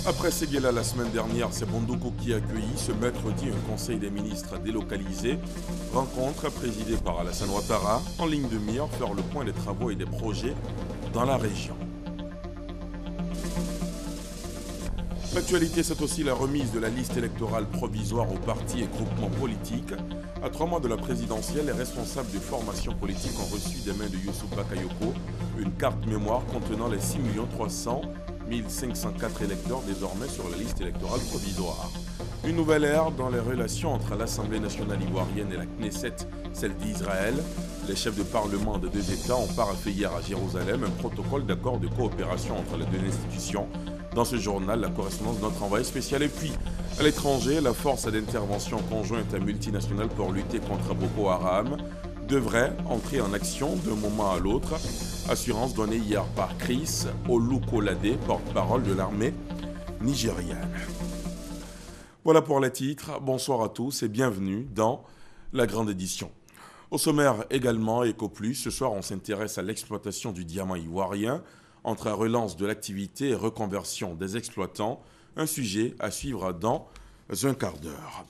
Après Séguéla la semaine dernière, c'est Bondoukou qui a accueilli ce mercredi un conseil des ministres délocalisé. Rencontre présidée par Alassane Ouattara, en ligne de mire, faire le point des travaux et des projets dans la région. L'actualité, c'est aussi la remise de la liste électorale provisoire aux partis et groupements politiques. À 3 mois de la présidentielle, les responsables de formations politiques ont reçu des mains de Youssouf Bakayoko une carte mémoire contenant les 6 300 504 électeurs désormais sur la liste électorale provisoire. Une nouvelle ère dans les relations entre l'Assemblée nationale ivoirienne et la Knesset, celle d'Israël. Les chefs de parlement de deux États ont paraphé hier à Jérusalem un protocole d'accord de coopération entre les deux institutions. Dans ce journal, la correspondance de notre envoyé spécial. Et puis, à l'étranger, la force d'intervention conjointe et multinationale pour lutter contre Boko Haram devrait entrer en action d'un moment à l'autre. Assurance donnée hier par Chris Olukolade, porte-parole de l'armée nigériane. Voilà pour les titres. Bonsoir à tous et bienvenue dans la grande édition. Au sommaire également, EcoPlus, ce soir on s'intéresse à l'exploitation du diamant ivoirien, entre relance de l'activité et reconversion des exploitants, un sujet à suivre dans un quart d'heure.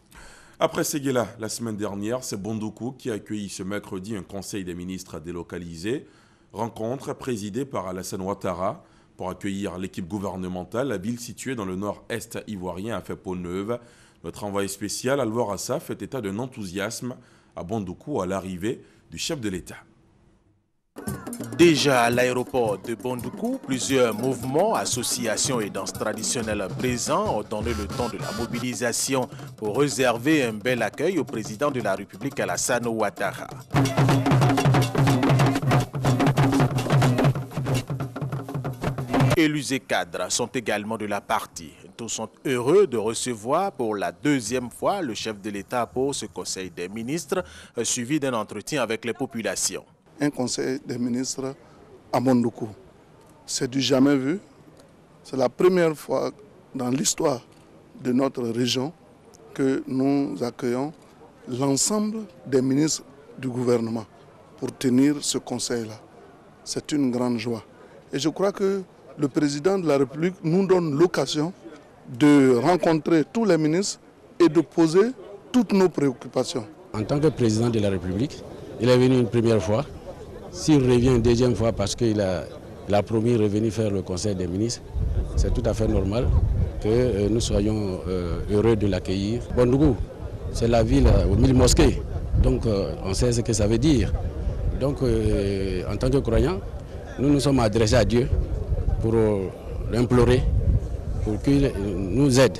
Après Séguéla la semaine dernière, c'est Bondoukou qui a accueilli ce mercredi un conseil des ministres délocalisé. Rencontre présidée par Alassane Ouattara pour accueillir l'équipe gouvernementale. La ville située dans le nord-est ivoirien a fait peau neuve. Notre envoyé spécial, Alvor Assa, fait état d'un enthousiasme à Bondoukou à l'arrivée du chef de l'État. Déjà à l'aéroport de Bondoukou, plusieurs mouvements, associations et danses traditionnelles présents ont donné le temps de la mobilisation pour réserver un bel accueil au président de la République Alassane Ouattara. Élus et cadres sont également de la partie. Tous sont heureux de recevoir pour la deuxième fois le chef de l'État pour ce conseil des ministres, suivi d'un entretien avec les populations. Un conseil des ministres à Bondoukou. C'est du jamais vu. C'est la première fois dans l'histoire de notre région que nous accueillons l'ensemble des ministres du gouvernement pour tenir ce conseil-là. C'est une grande joie. Et je crois que le président de la République nous donne l'occasion de rencontrer tous les ministres et de poser toutes nos préoccupations. En tant que président de la République, il est venu une première fois. S'il revient une deuxième fois parce qu'il a promis de revenir faire le conseil des ministres, c'est tout à fait normal que nous soyons heureux de l'accueillir. Bondoukou, c'est la ville aux 1000 mosquées, donc on sait ce que ça veut dire. Donc en tant que croyants, nous nous sommes adressés à Dieu pour l'implorer, pour qu'il nous aide,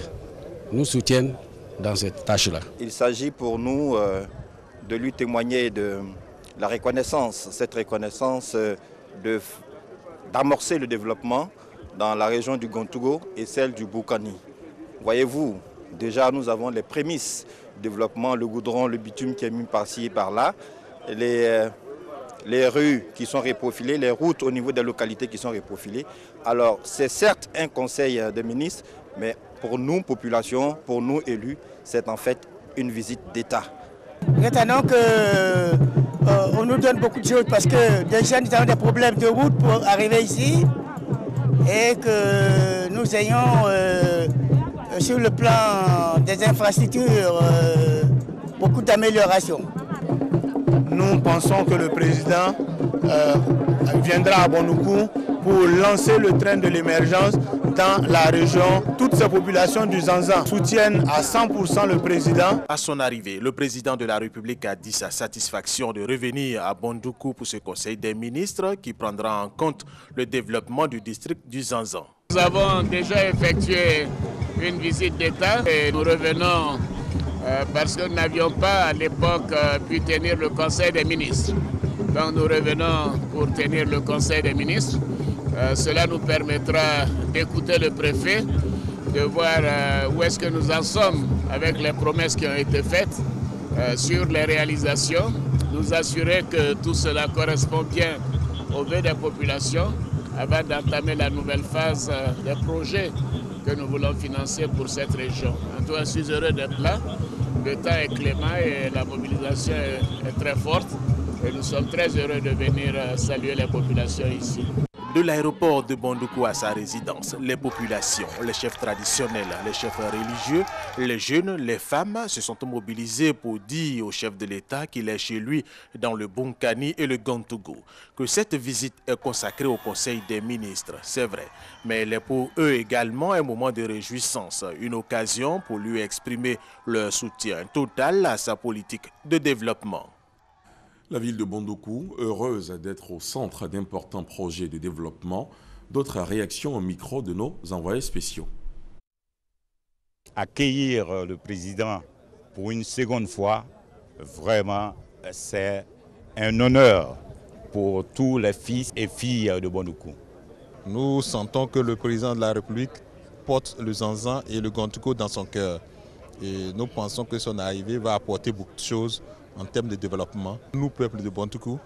nous soutienne dans cette tâche-là. Il s'agit pour nous de lui témoigner de la reconnaissance, cette reconnaissance d'amorcer le développement dans la région du Gontougo et celle du Boukani. Voyez-vous, déjà nous avons les prémices du développement, le goudron, le bitume qui est mis par-ci et par-là, les rues qui sont reprofilées, les routes au niveau des localités qui sont reprofilées. Alors c'est certes un conseil des ministres, mais pour nous, population, pour nous élus, c'est en fait une visite d'État. Maintenant qu'on nous donne beaucoup de choses parce que déjà nous avons des problèmes de route pour arriver ici et que nous ayons sur le plan des infrastructures beaucoup d'améliorations. Nous pensons que le président viendra à Bondoukou pour lancer le train de l'émergence dans la région. Toutes ces populations du Zanzan soutiennent à 100% le président. À son arrivée, le président de la République a dit sa satisfaction de revenir à Bondoukou pour ce conseil des ministres qui prendra en compte le développement du district du Zanzan. Nous avons déjà effectué une visite d'État et nous revenons parce que nous n'avions pas à l'époque pu tenir le conseil des ministres. Donc nous revenons pour tenir le conseil des ministres. Cela nous permettra d'écouter le préfet, de voir où est-ce que nous en sommes avec les promesses qui ont été faites sur les réalisations, nous assurer que tout cela correspond bien aux vœux des populations avant d'entamer la nouvelle phase des projets que nous voulons financer pour cette région. En tout cas, je suis heureux d'être là. Le temps est clément et la mobilisation est très forte. Et nous sommes très heureux de venir saluer les populations ici. De l'aéroport de Bondoukou à sa résidence, les populations, les chefs traditionnels, les chefs religieux, les jeunes, les femmes se sont mobilisés pour dire au chef de l'État qu'il est chez lui dans le Bunkani et le Gantougou. Que cette visite est consacrée au Conseil des ministres, c'est vrai, mais elle est pour eux également un moment de réjouissance, une occasion pour lui exprimer leur soutien total à sa politique de développement. La ville de Bondoukou, heureuse d'être au centre d'importants projets de développement. D'autres réactions au micro de nos envoyés spéciaux. Accueillir le président pour une seconde fois, vraiment, c'est un honneur pour tous les fils et filles de Bondoukou. Nous sentons que le président de la République porte le Zanzan et le Gantougou dans son cœur. Et nous pensons que son arrivée va apporter beaucoup de choses en termes de développement. Nous, peuple de Bondoukou,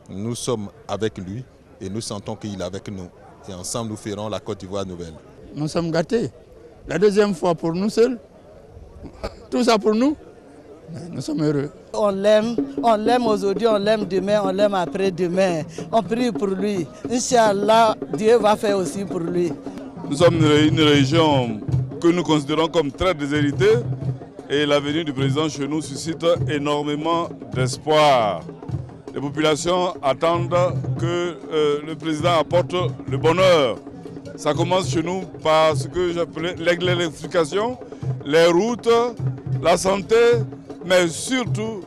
nous sommes avec lui et nous sentons qu'il est avec nous. Et ensemble, nous ferons la Côte d'Ivoire nouvelle. Nous sommes gâtés. La deuxième fois pour nous seuls. Tout ça pour nous. Nous sommes heureux. On l'aime aujourd'hui, on l'aime demain, on l'aime après-demain. On prie pour lui. Inch'Allah, Dieu va faire aussi pour lui. Nous sommes une région que nous considérons comme très déshéritée. Et la venue du président chez nous suscite énormément d'espoir. Les populations attendent que le président apporte le bonheur. Ça commence chez nous par ce que j'appelais l'électrification, les routes, la santé, mais surtout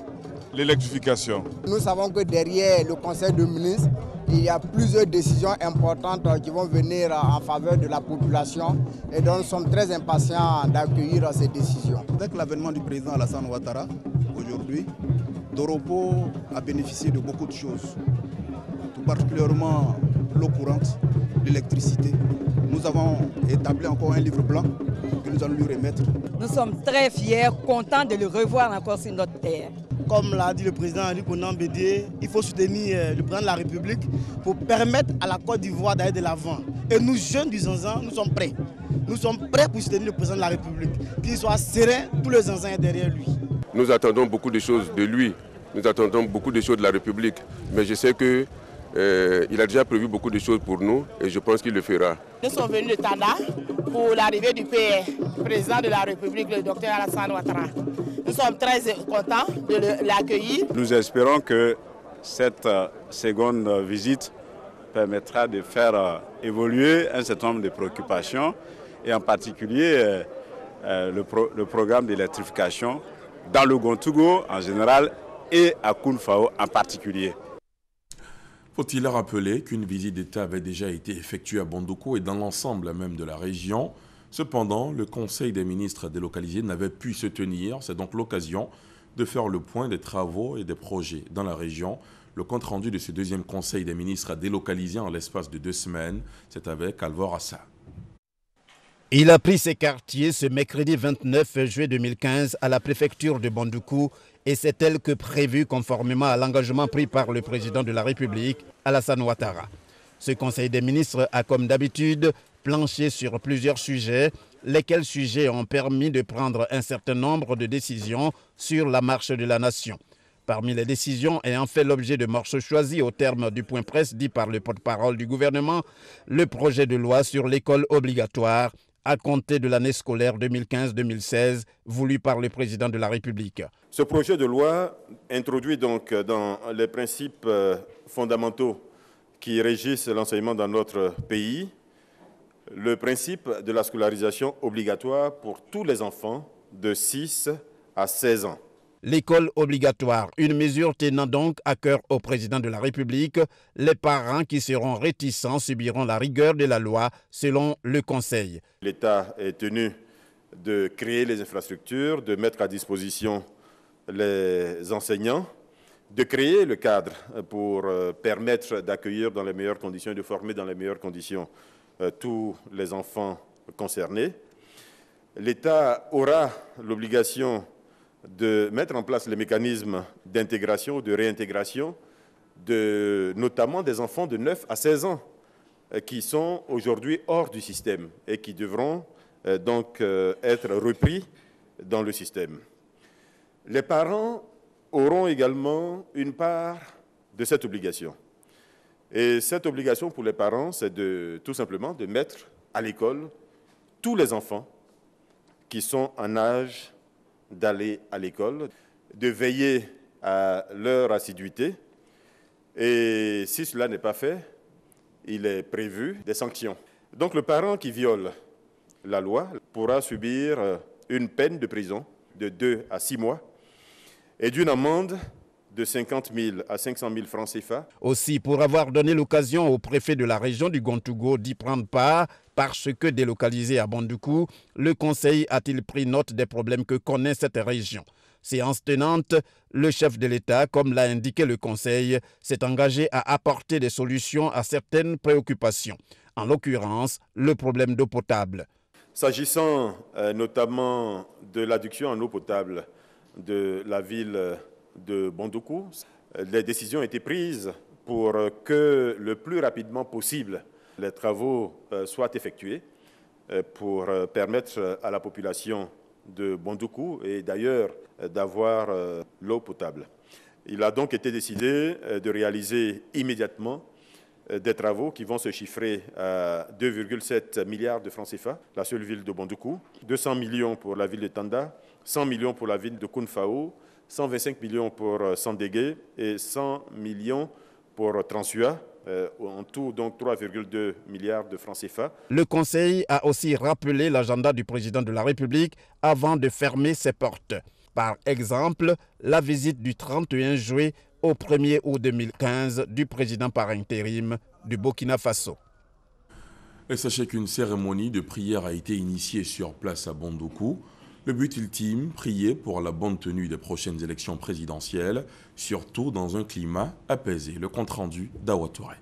l'électrification. Nous savons que derrière le Conseil de ministres, il y a plusieurs décisions importantes qui vont venir en faveur de la population et donc nous sommes très impatients d'accueillir ces décisions. Avec l'avènement du président Alassane Ouattara, aujourd'hui, Doropo a bénéficié de beaucoup de choses, tout particulièrement l'eau courante, l'électricité. Nous avons établi encore un livre blanc que nous allons lui remettre. Nous sommes très fiers, contents de le revoir encore sur notre terre. Comme l'a dit le président Henri Konan Bédié, il faut soutenir le président de la République pour permettre à la Côte d'Ivoire d'aller de l'avant. Et nous, jeunes du Zanzan, nous sommes prêts. Nous sommes prêts pour soutenir le président de la République. Qu'il soit serein, tout le Zanzan est derrière lui. Nous attendons beaucoup de choses de lui. Nous attendons beaucoup de choses de la République. Mais je sais que il a déjà prévu beaucoup de choses pour nous et je pense qu'il le fera. Nous sommes venus de Tanda pour l'arrivée du président de la République, le docteur Alassane Ouattara. Nous sommes très contents de l'accueillir. Nous espérons que cette seconde visite permettra de faire évoluer un certain nombre de préoccupations et en particulier le programme d'électrification dans le Gantougou en général et à Kounfao en particulier. Faut-il rappeler qu'une visite d'État avait déjà été effectuée à Bondoukou et dans l'ensemble même de la région. Cependant, le Conseil des ministres délocalisés n'avait pu se tenir. C'est donc l'occasion de faire le point des travaux et des projets dans la région. Le compte-rendu de ce deuxième Conseil des ministres délocalisé en l'espace de 2 semaines, c'est avec Alvor Assa. Il a pris ses quartiers ce mercredi 29 juillet 2015 à la préfecture de Bondoukou et c'est tel que prévu conformément à l'engagement pris par le président de la République, Alassane Ouattara. Ce Conseil des ministres a comme d'habitude planché sur plusieurs sujets, lesquels sujets ont permis de prendre un certain nombre de décisions sur la marche de la nation. Parmi les décisions ayant fait l'objet de marches choisies au terme du point presse dit par le porte-parole du gouvernement, le projet de loi sur l'école obligatoire à compter de l'année scolaire 2015-2016 voulu par le président de la République. Ce projet de loi introduit donc dans les principes fondamentaux qui régissent l'enseignement dans notre pays le principe de la scolarisation obligatoire pour tous les enfants de 6 à 16 ans. L'école obligatoire, une mesure tenant donc à cœur au président de la République. Les parents qui seront réticents subiront la rigueur de la loi, selon le Conseil. L'État est tenu de créer les infrastructures, de mettre à disposition les enseignants, de créer le cadre pour permettre d'accueillir dans les meilleures conditions et de former dans les meilleures conditions tous les enfants concernés. L'État aura l'obligation de mettre en place les mécanismes d'intégration ou de réintégration, notamment des enfants de 9 à 16 ans qui sont aujourd'hui hors du système et qui devront donc être repris dans le système. Les parents auront également une part de cette obligation. Et cette obligation pour les parents, c'est tout simplement de mettre à l'école tous les enfants qui sont en âge d'aller à l'école, de veiller à leur assiduité. Et si cela n'est pas fait, il est prévu des sanctions. Donc le parent qui viole la loi pourra subir une peine de prison de 2 à 6 mois et d'une amende de 50 000 à 500 000 francs CFA. Aussi, pour avoir donné l'occasion au préfet de la région du Gontougo d'y prendre part, parce que délocalisé à Bandoukou, le Conseil a-t-il pris note des problèmes que connaît cette région. Séance tenante, le chef de l'État, comme l'a indiqué le Conseil, s'est engagé à apporter des solutions à certaines préoccupations, en l'occurrence le problème d'eau potable. S'agissant notamment de l'adduction en eau potable de la ville de Bandoukou, les décisions ont été prises pour que le plus rapidement possible les travaux soient effectués pour permettre à la population de Bandoukou et d'ailleurs d'avoir l'eau potable. Il a donc été décidé de réaliser immédiatement des travaux qui vont se chiffrer à 2,7 milliards de francs CFA, la seule ville de Bandoukou, 200 millions pour la ville de Tanda, 100 millions pour la ville de Kounfao, 125 millions pour Sandégué et 100 millions pour Transua, en tout donc 3,2 milliards de francs CFA. Le Conseil a aussi rappelé l'agenda du président de la République avant de fermer ses portes. Par exemple, la visite du 31 juillet au 1er août 2015 du président par intérim du Burkina Faso. Et sachez qu'une cérémonie de prière a été initiée sur place à Bandoukou. Le but ultime, prier pour la bonne tenue des prochaines élections présidentielles, surtout dans un climat apaisé. Le compte-rendu d'Awa Touré.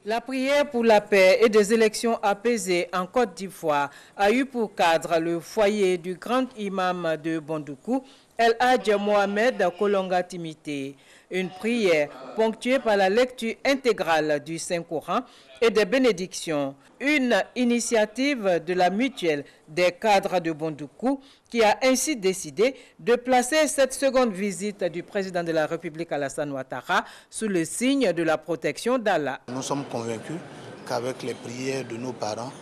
La prière pour la paix et des élections apaisées en Côte d'Ivoire a eu pour cadre le foyer du grand imam de Bandoukou, El Hadj Mohamed Kolonga Timité. Une prière ponctuée par la lecture intégrale du Saint-Coran et des bénédictions. Une initiative de la mutuelle des cadres de Bandoukou qui a ainsi décidé de placer cette seconde visite du président de la République Alassane Ouattara sous le signe de la protection d'Allah. Nous sommes convaincus qu'avec les prières de nos parents,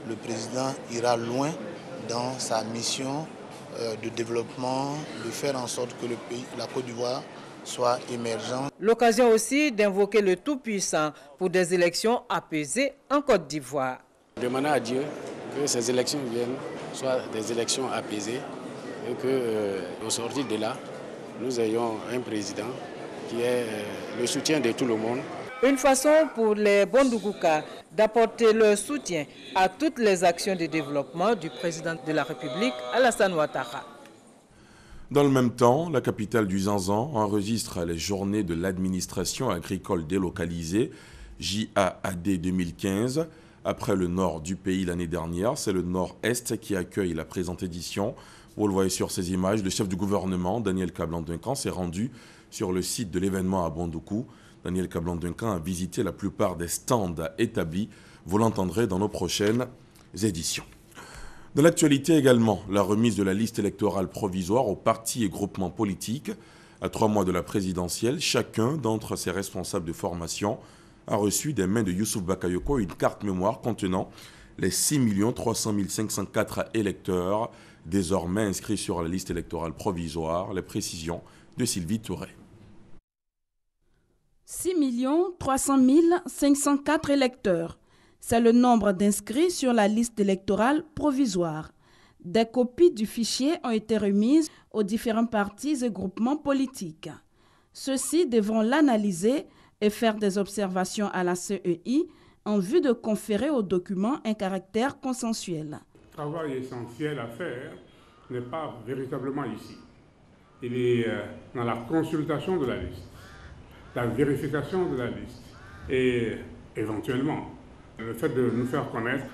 le président ira loin dans sa mission de développement, de faire en sorte que le pays, la Côte d'Ivoire, soit émergent. L'occasion aussi d'invoquer le Tout-Puissant pour des élections apaisées en Côte d'Ivoire. Demander à Dieu que ces élections viennent, soient des élections apaisées et qu'au sortir de là, nous ayons un président qui ait le soutien de tout le monde. Une façon pour les Bandougoukas d'apporter leur soutien à toutes les actions de développement du président de la République, Alassane Ouattara. Dans le même temps, la capitale du Zanzan enregistre les journées de l'administration agricole délocalisée, JAAD 2015. Après le nord du pays l'année dernière, c'est le nord-est qui accueille la présente édition. Vous le voyez sur ces images, le chef du gouvernement, Daniel Kablan-Duncan, s'est rendu sur le site de l'événement à Bandoukou. Daniel Kablan-Duncan a visité la plupart des stands établis. Vous l'entendrez dans nos prochaines éditions. Dans l'actualité également, la remise de la liste électorale provisoire aux partis et groupements politiques. À 3 mois de la présidentielle, chacun d'entre ses responsables de formation a reçu des mains de Youssouf Bakayoko une carte mémoire contenant les 6 300 504 électeurs désormais inscrits sur la liste électorale provisoire. Les précisions de Sylvie Touré. 6 300 504 électeurs. C'est le nombre d'inscrits sur la liste électorale provisoire. Des copies du fichier ont été remises aux différents partis et groupements politiques. Ceux-ci devront l'analyser et faire des observations à la CEI en vue de conférer au document un caractère consensuel. Le travail essentiel à faire n'est pas véritablement ici. Il est dans la consultation de la liste, la vérification de la liste et éventuellement le fait de nous faire connaître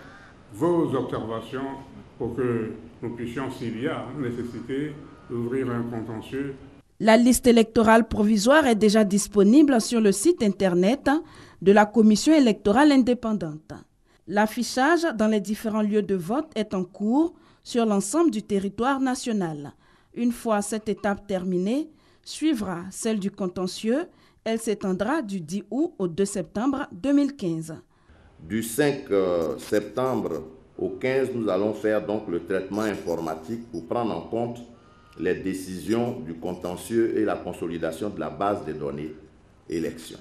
vos observations pour que nous puissions, s'il y a nécessité, ouvrir un contentieux. La liste électorale provisoire est déjà disponible sur le site internet de la Commission électorale indépendante. L'affichage dans les différents lieux de vote est en cours sur l'ensemble du territoire national. Une fois cette étape terminée, suivra celle du contentieux Elle s'étendra du 10 août au 2 septembre 2015. Du 5 septembre au 15, nous allons faire donc le traitement informatique pour prendre en compte les décisions du contentieux et la consolidation de la base des données élections.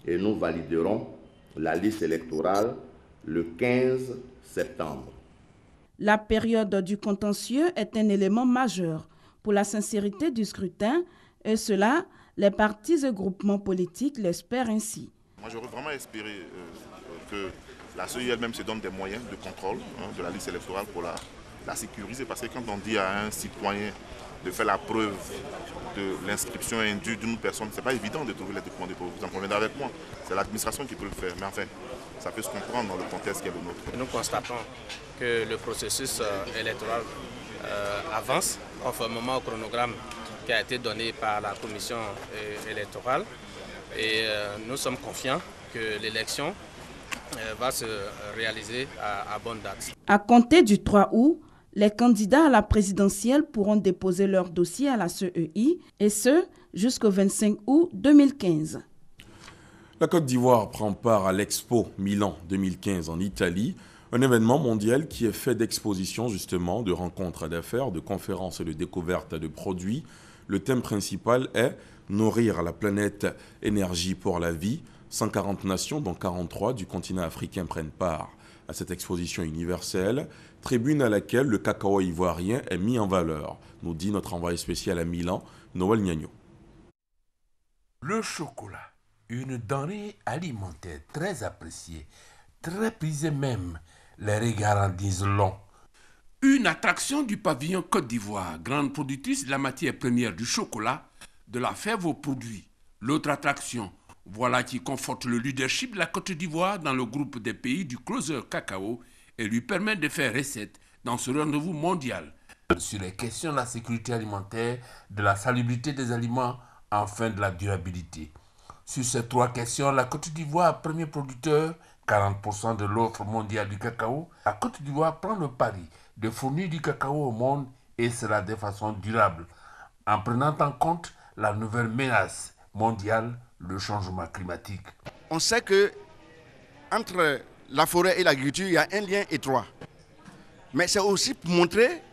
Et nous validerons la liste électorale le 15 septembre. La période du contentieux est un élément majeur pour la sincérité du scrutin et cela, les partis et groupements politiques l'espèrent ainsi. Moi, j'aurais vraiment espéré que la CEI elle-même se donne des moyens de contrôle de la liste électorale pour la sécuriser. Parce que quand on dit à un citoyen de faire la preuve de l'inscription indue d'une personne, ce n'est pas évident de trouver les documents de preuve. Vous en conviendrez avec moi. C'est l'administration qui peut le faire. Mais enfin, ça peut se comprendre dans le contexte qui est le nôtre. Nous constatons que le processus électoral avance conformément au chronogramme qui a été donné par la commission électorale. Et nous sommes confiants que l'élection va se réaliser à bonne date. À compter du 3 août, les candidats à la présidentielle pourront déposer leur dossier à la CEI, et ce, jusqu'au 25 août 2015. La Côte d'Ivoire prend part à l'Expo Milan 2015 en Italie, un événement mondial qui est fait d'expositions justement, de rencontres d'affaires, de conférences et de découvertes de produits. Le thème principal est « Nourrir la planète, énergie pour la vie ». 140 nations, dont 43 du continent africain, prennent part à cette exposition universelle, tribune à laquelle le cacao ivoirien est mis en valeur, nous dit notre envoyé spécial à Milan, Noël Gnagno. Le chocolat, une denrée alimentaire très appréciée, très prisée même, les regards en disent long. Une attraction du pavillon Côte d'Ivoire, grande productrice de la matière première du chocolat, de la fève aux produits. L'autre attraction, voilà qui conforte le leadership de la Côte d'Ivoire dans le groupe des pays du Closer Cacao et lui permet de faire recette dans ce rendez-vous mondial. Sur les questions de la sécurité alimentaire, de la salubrité des aliments, enfin de la durabilité. Sur ces trois questions, la Côte d'Ivoire, premier producteur, 40% de l'offre mondiale du cacao, la Côte d'Ivoire prend le pari de fournir du cacao au monde et cela de façon durable, en prenant en compte la nouvelle menace mondiale, le changement climatique. On sait que entre la forêt et l'agriculture, il y a un lien étroit. Mais c'est aussi pour montrer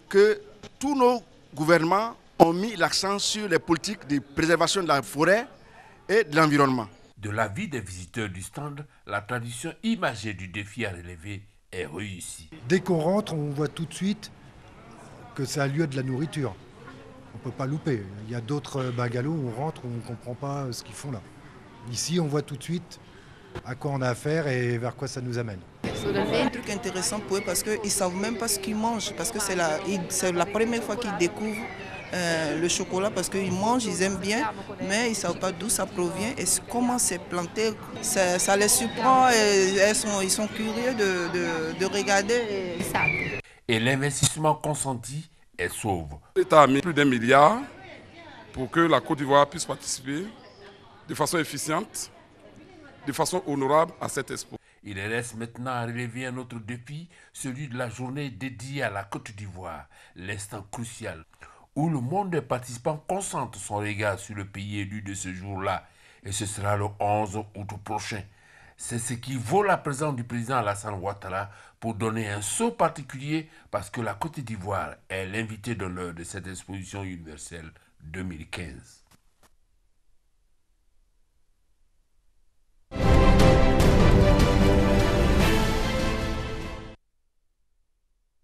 que tous nos gouvernements ont mis l'accent sur les politiques de préservation de la forêt et de l'environnement. De l'avis des visiteurs du stand, la tradition imagée du défi à relever est réussie. Dès qu'on rentre, on voit tout de suite que c'est un lieu de la nourriture. On ne peut pas louper. Il y a d'autres bungalows où on rentre, où on ne comprend pas ce qu'ils font là. Ici, on voit tout de suite à quoi on a affaire et vers quoi ça nous amène. C'est un truc intéressant pour eux parce qu'ils ne savent même pas ce qu'ils mangent, parce que c'est la première fois qu'ils découvrent le chocolat, parce qu'ils mangent, ils aiment bien, mais ils ne savent pas d'où ça provient et comment c'est planté. Ça les surprend et ils sont curieux de regarder. Et l'investissement consenti est sauve. L'État a mis plus d'1 milliard pour que la Côte d'Ivoire puisse participer de façon efficiente, de façon honorable à cette expo. Il reste maintenant à relever un autre défi, celui de la journée dédiée à la Côte d'Ivoire, l'instant crucial, où le monde des participants concentre son regard sur le pays élu de ce jour-là, et ce sera le 11 août prochain. C'est ce qui vaut la présence du président Alassane Ouattara pour donner un saut particulier parce que la Côte d'Ivoire est l'invité d'honneur de cette exposition universelle 2015.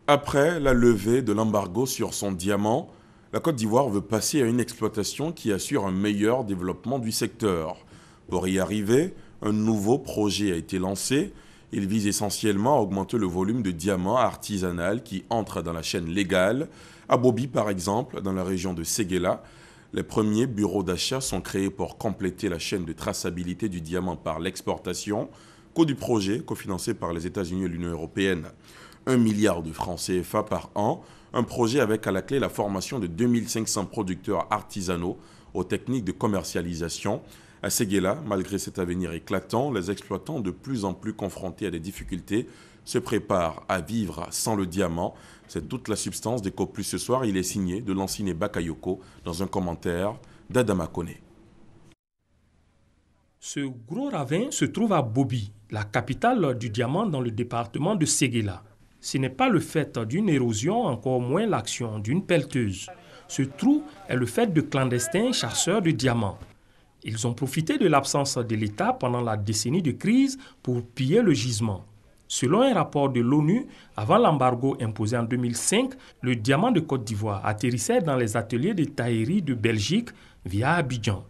Après la levée de l'embargo sur son diamant, la Côte d'Ivoire veut passer à une exploitation qui assure un meilleur développement du secteur. Pour y arriver, un nouveau projet a été lancé. Il vise essentiellement à augmenter le volume de diamants artisanal qui entrent dans la chaîne légale. À Bobi, par exemple, dans la région de Séguéla, les premiers bureaux d'achat sont créés pour compléter la chaîne de traçabilité du diamant par l'exportation. Coût du projet, cofinancé par les États-Unis et l'Union européenne, 1 milliard de francs CFA par an. Un projet avec à la clé la formation de 2500 producteurs artisanaux aux techniques de commercialisation. À Séguéla, malgré cet avenir éclatant, les exploitants de plus en plus confrontés à des difficultés se préparent à vivre sans le diamant. C'est toute la substance d'Eco Plus ce soir. Il est signé de Lanciné Bakayoko dans un commentaire d'Adama Kone. Ce gros ravin se trouve à Bobi, la capitale du diamant dans le département de Séguéla. Ce n'est pas le fait d'une érosion, encore moins l'action d'une pelleteuse. Ce trou est le fait de clandestins chasseurs de diamants. Ils ont profité de l'absence de l'État pendant la décennie de crise pour piller le gisement. Selon un rapport de l'ONU, avant l'embargo imposé en 2005, le diamant de Côte d'Ivoire atterrissait dans les ateliers de taillerie de Belgique via Abidjan.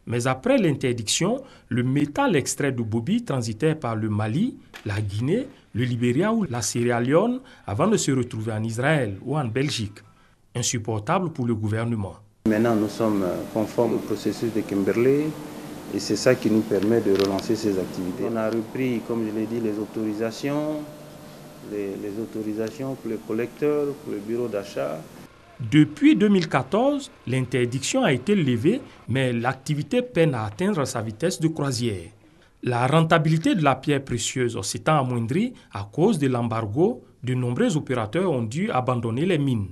Mais après l'interdiction, le métal extrait de Bobi transitait par le Mali, la Guinée, le Libéria ou la Sierra Leone avant de se retrouver en Israël ou en Belgique. Insupportable pour le gouvernement. Maintenant, nous sommes conformes au processus de Kimberley et c'est ça qui nous permet de relancer ces activités. On a repris, comme je l'ai dit, les autorisations pour les collecteurs, pour le bureau d'achat. Depuis 2014, l'interdiction a été levée, mais l'activité peine à atteindre sa vitesse de croisière. La rentabilité de la pierre précieuse s'étant amoindrie à cause de l'embargo, de nombreux opérateurs ont dû abandonner les mines.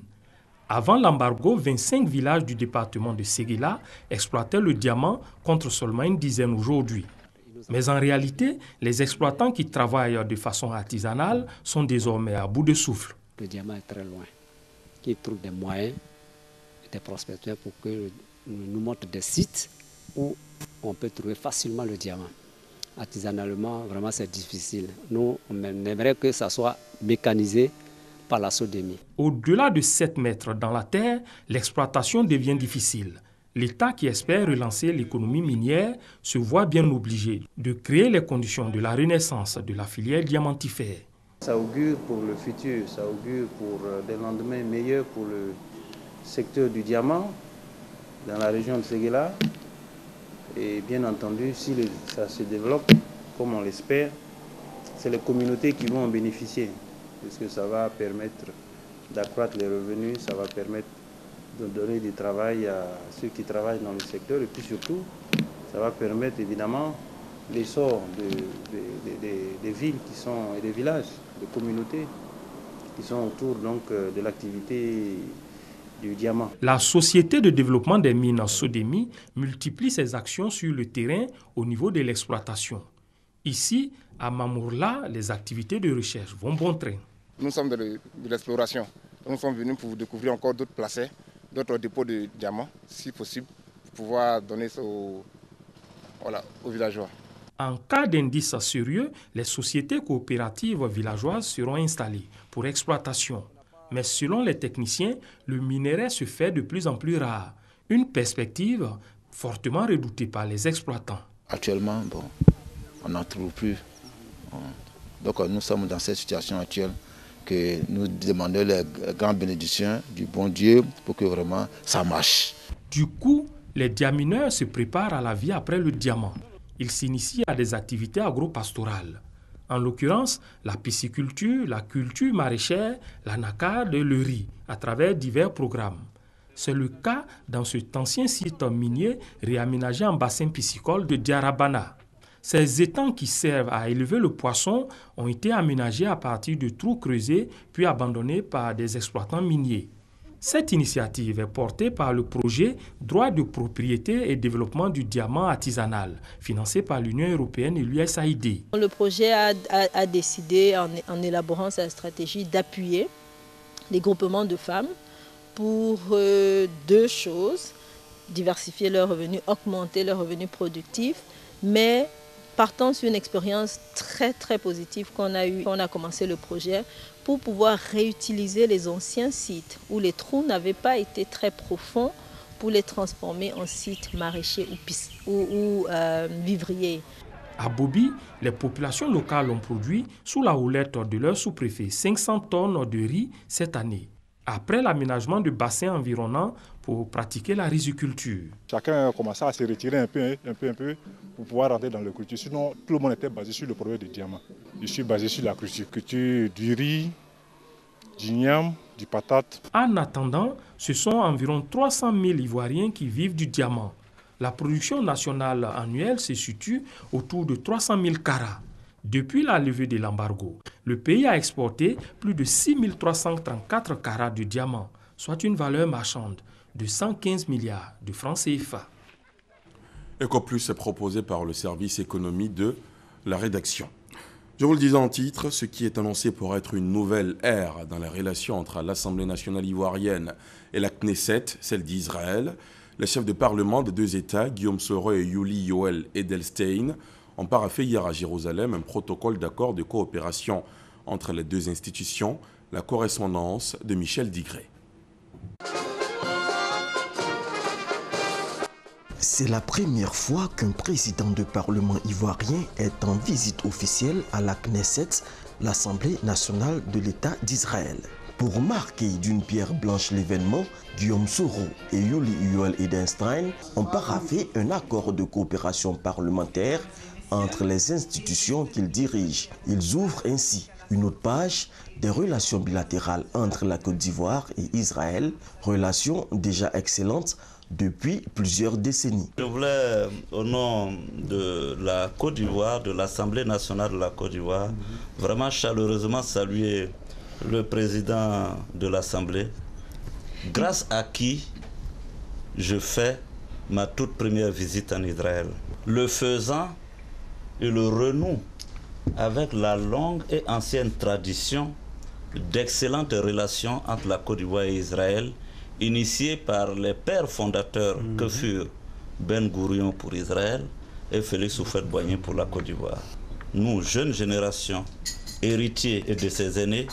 Avant l'embargo, 25 villages du département de Séguéla exploitaient le diamant contre seulement une dizaine aujourd'hui. Mais en réalité, les exploitants qui travaillent de façon artisanale sont désormais à bout de souffle. Le diamant est très loin. Qui trouvent des moyens, des prospecteurs pour que nous montrent des sites où on peut trouver facilement le diamant. Artisanalement, vraiment c'est difficile. Nous, on aimerait que ça soit mécanisé par la SODEMI. Au-delà de 7 mètres dans la terre, l'exploitation devient difficile. L'État qui espère relancer l'économie minière se voit bien obligé de créer les conditions de la renaissance de la filière diamantifère. Ça augure pour le futur, ça augure pour des lendemains meilleurs pour le secteur du diamant dans la région de Séguéla. Et bien entendu, si ça se développe comme on l'espère, c'est les communautés qui vont en bénéficier. Parce que ça va permettre d'accroître les revenus, ça va permettre de donner du travail à ceux qui travaillent dans le secteur. Et puis surtout, ça va permettre évidemment l'essor des villes et des villages, des communautés qui sont autour donc, de l'activité du diamant. La Société de développement des mines SODEMI multiplie ses actions sur le terrain au niveau de l'exploitation. Ici, à Mamourla, les activités de recherche vont bon train. Nous sommes de l'exploration. Nous sommes venus pour découvrir encore d'autres placets, d'autres dépôts de diamants, si possible, pour pouvoir donner ça aux villageois. En cas d'indice sérieux, les sociétés coopératives villageoises seront installées pour exploitation. Mais selon les techniciens, le minerai se fait de plus en plus rare. Une perspective fortement redoutée par les exploitants. Actuellement, on n'en trouve plus. Donc nous sommes dans cette situation actuelle que nous demandons les grandes bénédictions du bon Dieu pour que vraiment ça marche. Du coup, les diamineurs se préparent à la vie après le diamant. Ils s'initient à des activités agro-pastorales. En l'occurrence, la pisciculture, la culture maraîchère, l'anacarde et le riz, à travers divers programmes. C'est le cas dans cet ancien site minier réaménagé en bassin piscicole de Diarabana. Ces étangs qui servent à élever le poisson ont été aménagés à partir de trous creusés puis abandonnés par des exploitants miniers. Cette initiative est portée par le projet Droit de propriété et développement du diamant artisanal, financé par l'Union européenne et l'USAID. Le projet a décidé, en élaborant sa stratégie, d'appuyer les groupements de femmes pour deux choses: diversifier leurs revenus, augmenter leurs revenus productifs, mais partant sur une expérience très positive qu'on a eue, on a commencé le projet pour pouvoir réutiliser les anciens sites où les trous n'avaient pas été très profonds pour les transformer en sites maraîchers ou vivriers. À Bobi, les populations locales ont produit, sous la houlette de leur sous-préfet, 500 tonnes de riz cette année, après l'aménagement de bassins environnants pour pratiquer la riziculture. Chacun a commencé à se retirer un peu pour pouvoir rentrer dans la culture. Sinon, tout le monde était basé sur le projet du diamant. Je suis basé sur la culture du riz, du niam, du patate. En attendant, ce sont environ 300 000 Ivoiriens qui vivent du diamant. La production nationale annuelle se situe autour de 300 000 carats. Depuis la levée de l'embargo, le pays a exporté plus de 6 334 carats de diamants, soit une valeur marchande de 115 milliards de francs CFA. EcoPlus est proposé par le service économie de la rédaction. Je vous le disais en titre, ce qui est annoncé pour être une nouvelle ère dans la relation entre l'Assemblée nationale ivoirienne et la Knesset, celle d'Israël. Les chefs de parlement des deux États, Guillaume Soro et Yuli Yoel Edelstein, ont paraphé hier à Jérusalem un protocole d'accord de coopération entre les deux institutions, la correspondance de Michel Digré. C'est la première fois qu'un président de parlement ivoirien est en visite officielle à la Knesset, l'Assemblée nationale de l'État d'Israël. Pour marquer d'une pierre blanche l'événement, Guillaume Soro et Yuli Yoel Edelstein ont paraphé un accord de coopération parlementaire entre les institutions qu'ils dirigent. Ils ouvrent ainsi une autre page des relations bilatérales entre la Côte d'Ivoire et Israël, relations déjà excellentes depuis plusieurs décennies. Je voulais, au nom de la Côte d'Ivoire, de l'Assemblée nationale de la Côte d'Ivoire, vraiment chaleureusement saluer le président de l'Assemblée, grâce à qui je fais ma toute première visite en Israël. Le faisant et le renoue avec la longue et ancienne tradition d'excellentes relations entre la Côte d'Ivoire et Israël, initiée par les pères fondateurs que furent Ben Gourion pour Israël et Félix Houphouët-Boigny pour la Côte d'Ivoire. Nous, jeunes générations, héritiers de ces aînés,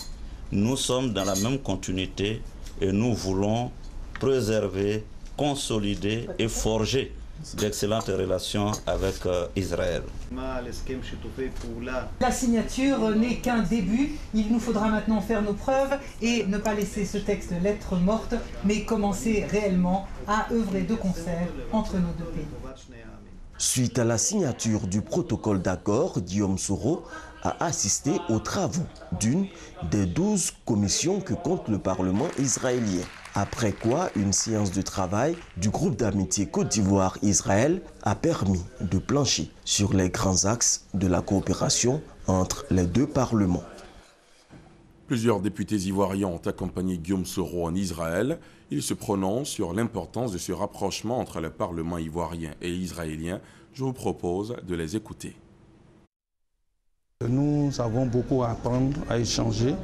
nous sommes dans la même continuité et nous voulons préserver, consolider et forger d'excellentes relations avec Israël. La signature n'est qu'un début. Il nous faudra maintenant faire nos preuves et ne pas laisser ce texte lettre morte, mais commencer réellement à œuvrer de concert entre nos deux pays. Suite à la signature du protocole d'accord, Guillaume Soro a assisté aux travaux d'une des 12 commissions que compte le Parlement israélien. Après quoi, une séance de travail du groupe d'amitié Côte d'Ivoire-Israël a permis de plancher sur les grands axes de la coopération entre les deux parlements. Plusieurs députés ivoiriens ont accompagné Guillaume Soro en Israël. Ils se prononcent sur l'importance de ce rapprochement entre le Parlement ivoirien et israélien. Je vous propose de les écouter. Nous avons beaucoup à apprendre, à échanger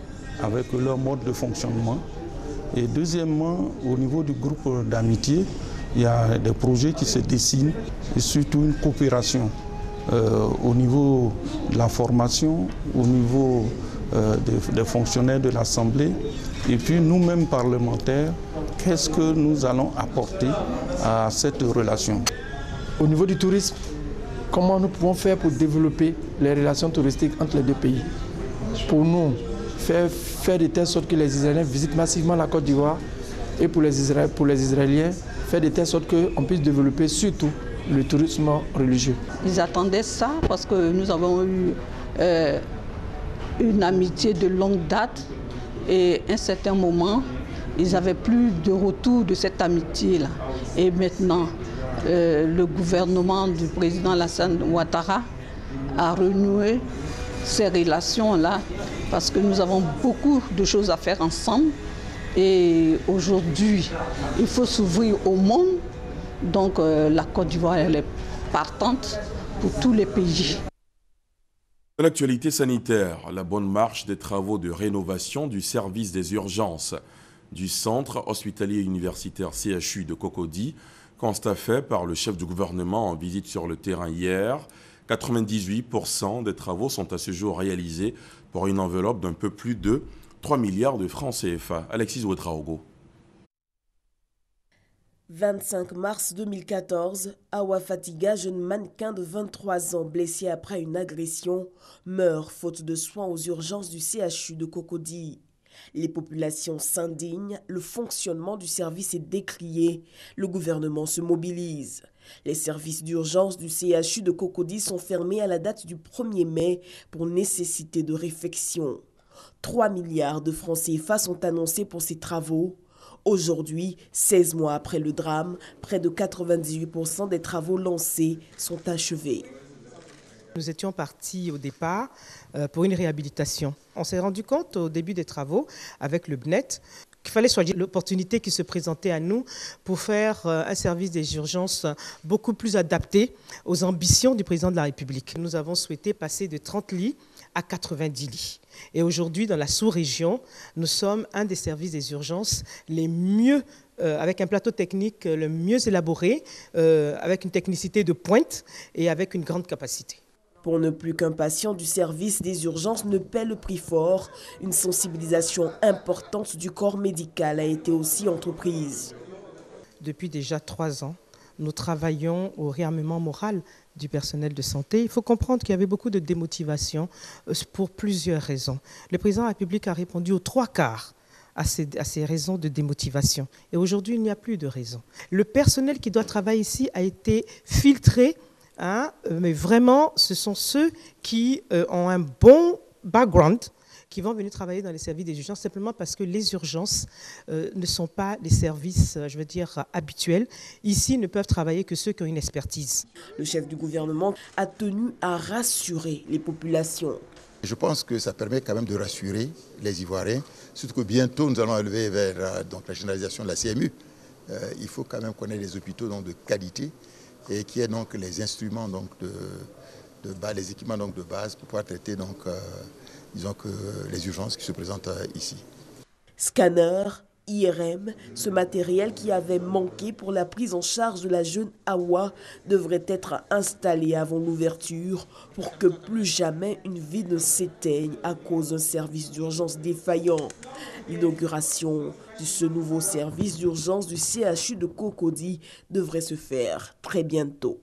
avec leur mode de fonctionnement. Et deuxièmement, au niveau du groupe d'amitié, il y a des projets qui se dessinent et surtout une coopération au niveau de la formation, au niveau des fonctionnaires de l'Assemblée et puis nous-mêmes parlementaires, qu'est-ce que nous allons apporter à cette relation. Au niveau du tourisme, comment nous pouvons faire pour développer les relations touristiques entre les deux pays? Pour nous, faire de telle sorte que les Israéliens visitent massivement la Côte d'Ivoire et pour les Israéliens, faire de telle sorte qu'on puisse développer surtout le tourisme religieux. Ils attendaient ça parce que nous avons eu une amitié de longue date et à un certain moment, ils n'avaient plus de retour de cette amitié-là. Et maintenant, le gouvernement du président Alassane Ouattara a renoué ces relations-là parce que nous avons beaucoup de choses à faire ensemble et aujourd'hui, il faut s'ouvrir au monde. Donc la Côte d'Ivoire, elle est partante pour tous les pays. Dans l'actualité sanitaire, la bonne marche des travaux de rénovation du service des urgences du centre hospitalier universitaire CHU de Cocody, constat fait par le chef du gouvernement en visite sur le terrain hier. 98% des travaux sont à ce jour réalisés pour une enveloppe d'un peu plus de 3 milliards de francs CFA. Alexis Ouetraogo. 25 mars 2014, Awa Fatiga, jeune mannequin de 23 ans blessé après une agression, meurt faute de soins aux urgences du CHU de Cocody. Les populations s'indignent, le fonctionnement du service est décrié, le gouvernement se mobilise. Les services d'urgence du CHU de Cocody sont fermés à la date du 1er mai pour nécessité de réfection. 3 milliards de francs CFA sont annoncés pour ces travaux. Aujourd'hui, 16 mois après le drame, près de 98% des travaux lancés sont achevés. Nous étions partis au départ pour une réhabilitation. On s'est rendu compte au début des travaux avec le BNET qu'il fallait choisir l'opportunité qui se présentait à nous pour faire un service des urgences beaucoup plus adapté aux ambitions du président de la République. Nous avons souhaité passer de 30 lits à 90 lits. Et aujourd'hui, dans la sous-région, nous sommes un des services des urgences les mieux, avec un plateau technique le mieux élaboré, avec une technicité de pointe et avec une grande capacité. Pour ne plus qu'un patient du service des urgences ne paie le prix fort, une sensibilisation importante du corps médical a été aussi entreprise. Depuis déjà 3 ans, nous travaillons au réarmement moral du personnel de santé. Il faut comprendre qu'il y avait beaucoup de démotivation pour plusieurs raisons. Le président de la République a répondu aux 3/4 à ces raisons de démotivation. Et aujourd'hui, il n'y a plus de raison. Le personnel qui doit travailler ici a été filtré, mais vraiment, ce sont ceux qui ont un bon background qui vont venir travailler dans les services des urgences simplement parce que les urgences ne sont pas les services, je veux dire, habituels. Ici, ne peuvent travailler que ceux qui ont une expertise. Le chef du gouvernement a tenu à rassurer les populations. Je pense que ça permet quand même de rassurer les Ivoiriens, surtout que bientôt nous allons élever vers donc, la généralisation de la CMU. Il faut quand même qu'on ait des hôpitaux donc, de qualité et qu'il y ait donc les instruments donc, de base, les équipements donc, de base pour pouvoir traiter donc, disons que les urgences qui se présentent ici. Scanner, IRM, ce matériel qui avait manqué pour la prise en charge de la jeune Awa devrait être installé avant l'ouverture pour que plus jamais une vie ne s'éteigne à cause d'un service d'urgence défaillant. L'inauguration de ce nouveau service d'urgence du CHU de Cocody devrait se faire très bientôt.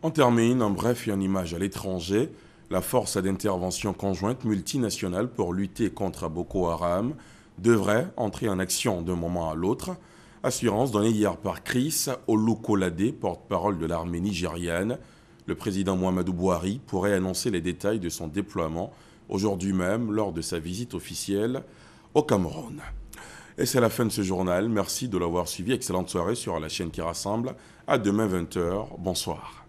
On termine en bref et en image à l'étranger. La force d'intervention conjointe multinationale pour lutter contre Boko Haram devrait entrer en action d'un moment à l'autre. Assurance donnée hier par Chris Olukolade, porte-parole de l'armée nigériane. Le président Muhammadu Buhari pourrait annoncer les détails de son déploiement aujourd'hui même lors de sa visite officielle au Cameroun. Et c'est la fin de ce journal. Merci de l'avoir suivi. Excellente soirée sur la chaîne qui rassemble. À demain 20h. Bonsoir.